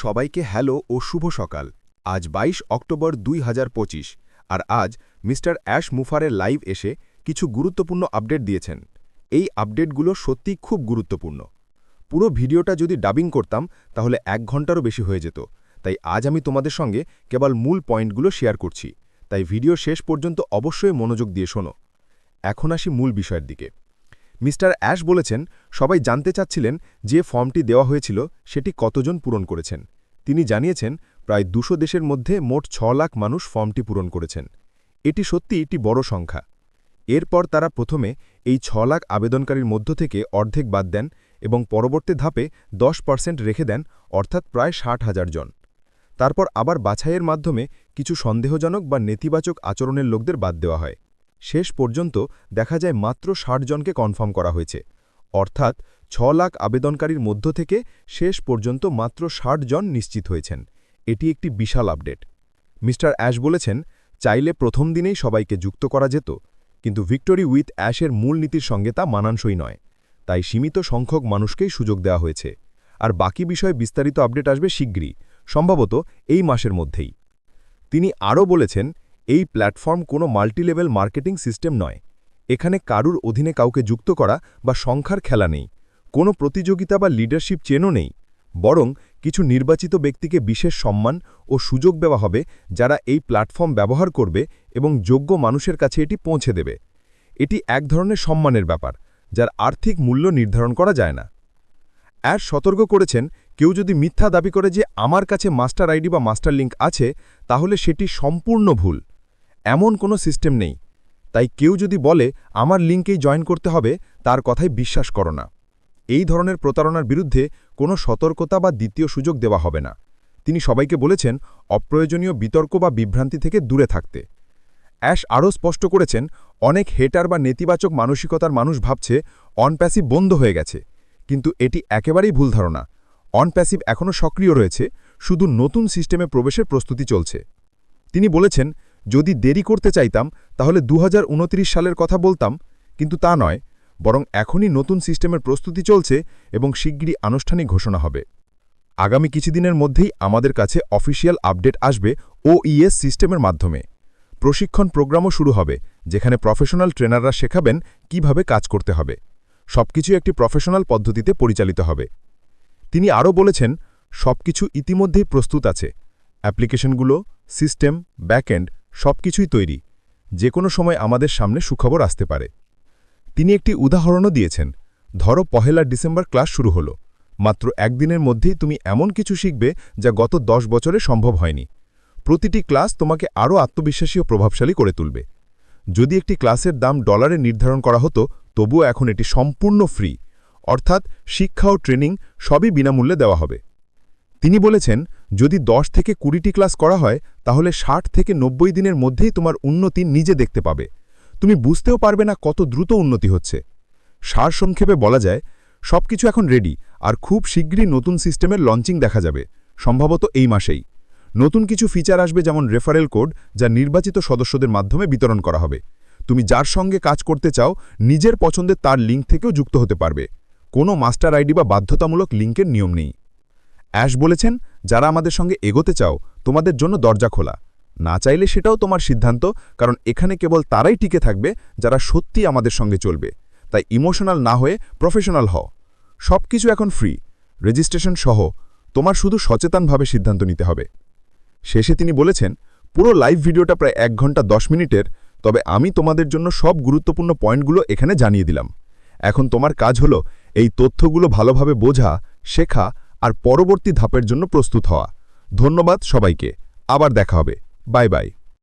সবাইকে হ্যালো ও শুভ সকাল। আজ ২২ অক্টোবর ২০২৫ আর আজ মিস্টার অ্যাশ মুফারের লাইভ এসে কিছু গুরুত্বপূর্ণ আপডেট দিয়েছেন। এই আপডেটগুলো সত্যিই খুব গুরুত্বপূর্ণ। পুরো ভিডিওটা যদি ডাবিং করতাম তাহলে ১ ঘন্টারও বেশি হয়ে যেত, তাই আজ আমি তোমাদের সঙ্গে কেবল মূল পয়েন্টগুলো শেয়ার করছি, তাই ভিডিও শেষ পর্যন্ত অবশ্যই মনোযোগ দিয়ে শোনো। এখন আসি মূল বিষয়ের দিকে। মিস্টার অ্যাশ বলেছেন, সবাই জানতে চাচ্ছিলেন যে ফর্মটি দেওয়া হয়েছিল সেটি কতজন পূরণ করেছেন। তিনি জানিয়েছেন প্রায় ২০০ দেশের মধ্যে মোট ৬ লাখ মানুষ ফর্মটি পূরণ করেছেন। এটি সত্যি একটি বড় সংখ্যা। এরপর তারা প্রথমে এই ৬ লাখ আবেদনকারীর মধ্য থেকে অর্ধেক বাদ দেন এবং পরবর্তী ধাপে 10% রেখে দেন, অর্থাৎ প্রায় ৬০,০০০ জন। তারপর আবার বাছাইয়ের মাধ্যমে কিছু সন্দেহজনক বা নেতিবাচক আচরণের লোকদের বাদ দেওয়া হয়। শেষ পর্যন্ত দেখা যায় মাত্র ৬০ জনকে কনফার্ম করা হয়েছে, অর্থাৎ ৬ লাখ আবেদনকারীর মধ্য থেকে শেষ পর্যন্ত মাত্র ৬০ জন নিশ্চিত হয়েছেন। এটি একটি বিশাল আপডেট। মিস্টার অ্যাশ বলেছেন, চাইলে প্রথম দিনেই সবাইকে যুক্ত করা যেত, কিন্তু ভিক্টোরি উইথ অ্যাশের মূল নীতির সঙ্গে তা মানানসই নয়, তাই সীমিত সংখ্যক মানুষকেই সুযোগ দেওয়া হয়েছে। আর বাকি বিষয়ে বিস্তারিত আপডেট আসবে শীঘ্রই, সম্ভবত এই মাসের মধ্যেই। তিনি আরও বলেছেন, এই প্ল্যাটফর্ম কোনো মাল্টিলেভেল মার্কেটিং সিস্টেম নয়। এখানে কারুর অধীনে কাউকে যুক্ত করা বা সংখ্যার খেলা নেই, কোনো প্রতিযোগিতা বা লিডারশিপ চেনও নেই। বরং কিছু নির্বাচিত ব্যক্তিকে বিশেষ সম্মান ও সুযোগ দেওয়া হবে, যারা এই প্ল্যাটফর্ম ব্যবহার করবে এবং যোগ্য মানুষের কাছে এটি পৌঁছে দেবে। এটি এক ধরনের সম্মানের ব্যাপার, যার আর্থিক মূল্য নির্ধারণ করা যায় না। অ্যাশ সতর্ক করেছেন, কেউ যদি মিথ্যা দাবি করে যে আমার কাছে মাস্টার আইডি বা মাস্টার লিঙ্ক আছে, তাহলে সেটি সম্পূর্ণ ভুল। এমন কোনো সিস্টেম নেই। তাই কেউ যদি বলে আমার লিঙ্কেই জয়েন করতে হবে, তার কথাই বিশ্বাস করো না। এই ধরনের প্রতারণার বিরুদ্ধে কোনো সতর্কতা বা দ্বিতীয় সুযোগ দেওয়া হবে না। তিনি সবাইকে বলেছেন, অপ্রয়োজনীয় বিতর্ক বা বিভ্রান্তি থেকে দূরে থাকতে। অ্যাশ আরও স্পষ্ট করেছেন, অনেক হেটার বা নেতিবাচক মানসিকতার মানুষ ভাবছে অনপ্যাসিভ বন্ধ হয়ে গেছে, কিন্তু এটি একেবারেই ভুল ধারণা। অনপ্যাসিভ এখনও সক্রিয় রয়েছে, শুধু নতুন সিস্টেমে প্রবেশের প্রস্তুতি চলছে। তিনি বলেছেন, যদি দেরি করতে চাইতাম তাহলে ২০২৯ সালের কথা বলতাম, কিন্তু তা নয়, বরং এখনই নতুন সিস্টেমের প্রস্তুতি চলছে এবং শিগগিরই আনুষ্ঠানিক ঘোষণা হবে। আগামী কিছুদিনের মধ্যেই আমাদের কাছে অফিসিয়াল আপডেট আসবে ওইএস সিস্টেমের মাধ্যমে। প্রশিক্ষণ প্রোগ্রামও শুরু হবে, যেখানে প্রফেশনাল ট্রেনাররা শেখাবেন কিভাবে কাজ করতে হবে। সবকিছু একটি প্রফেশনাল পদ্ধতিতে পরিচালিত হবে। তিনি আরও বলেছেন, সবকিছু ইতিমধ্যেই প্রস্তুত আছে। অ্যাপ্লিকেশনগুলো, সিস্টেম, ব্যাকএন্ড সবকিছুই তৈরি। যে কোনো সময় আমাদের সামনে সুখবর আসতে পারে। তিনি একটি উদাহরণও দিয়েছেন, ধরো ১ ডিসেম্বর ক্লাস শুরু হলো। মাত্র একদিনের মধ্যেই তুমি এমন কিছু শিখবে যা গত ১০ বছরে সম্ভব হয়নি। প্রতিটি ক্লাস তোমাকে আরও আত্মবিশ্বাসী ও প্রভাবশালী করে তুলবে। যদি একটি ক্লাসের দাম ডলারে নির্ধারণ করা হতো, তবুও এখন এটি সম্পূর্ণ ফ্রি, অর্থাৎ শিক্ষা ও ট্রেনিং সবই বিনামূল্যে দেওয়া হবে। তিনি বলেছেন, যদি ১০ থেকে ২০টি ক্লাস করা হয়, তাহলে ৬০ থেকে ৯০ দিনের মধ্যেই তোমার উন্নতি নিজে দেখতে পাবে। তুমি বুঝতেও পারবে না কত দ্রুত উন্নতি হচ্ছে। সারসংক্ষেপে বলা যায়, সবকিছু এখন রেডি, আর খুব শীঘ্রই নতুন সিস্টেমের লঞ্চিং দেখা যাবে, সম্ভবত এই মাসেই। নতুন কিছু ফিচার আসবে, যেমন রেফারেল কোড, যা নির্বাচিত সদস্যদের মাধ্যমে বিতরণ করা হবে। তুমি যার সঙ্গে কাজ করতে চাও, নিজের পছন্দের তার লিঙ্ক থেকেও যুক্ত হতে পারবে। কোনো মাস্টার আইডি বা বাধ্যতামূলক লিঙ্কের নিয়ম নেই। অ্যাশ বলেছেন, যারা আমাদের সঙ্গে এগোতে চাও, তোমাদের জন্য দরজা খোলা। না চাইলে সেটাও তোমার সিদ্ধান্ত, কারণ এখানে কেবল তারাই টিকে থাকবে যারা সত্যি আমাদের সঙ্গে চলবে। তাই ইমোশনাল না হয়ে প্রফেশনাল হও। সবকিছু এখন ফ্রি, রেজিস্ট্রেশন সহ। তোমার শুধু সচেতনভাবে সিদ্ধান্ত নিতে হবে। শেষে তিনি বলেছেন, পুরো লাইভ ভিডিওটা প্রায় ১ ঘন্টা ১০ মিনিটের, তবে আমি তোমাদের জন্য সব গুরুত্বপূর্ণ পয়েন্টগুলো এখানে জানিয়ে দিলাম। এখন তোমার কাজ হলো এই তথ্যগুলো ভালোভাবে বোঝা, শেখা আর পরবর্তী ধাপের জন্য প্রস্তুত হওয়া। ধন্যবাদ সবাইকে। আবার দেখা হবে। Bye bye.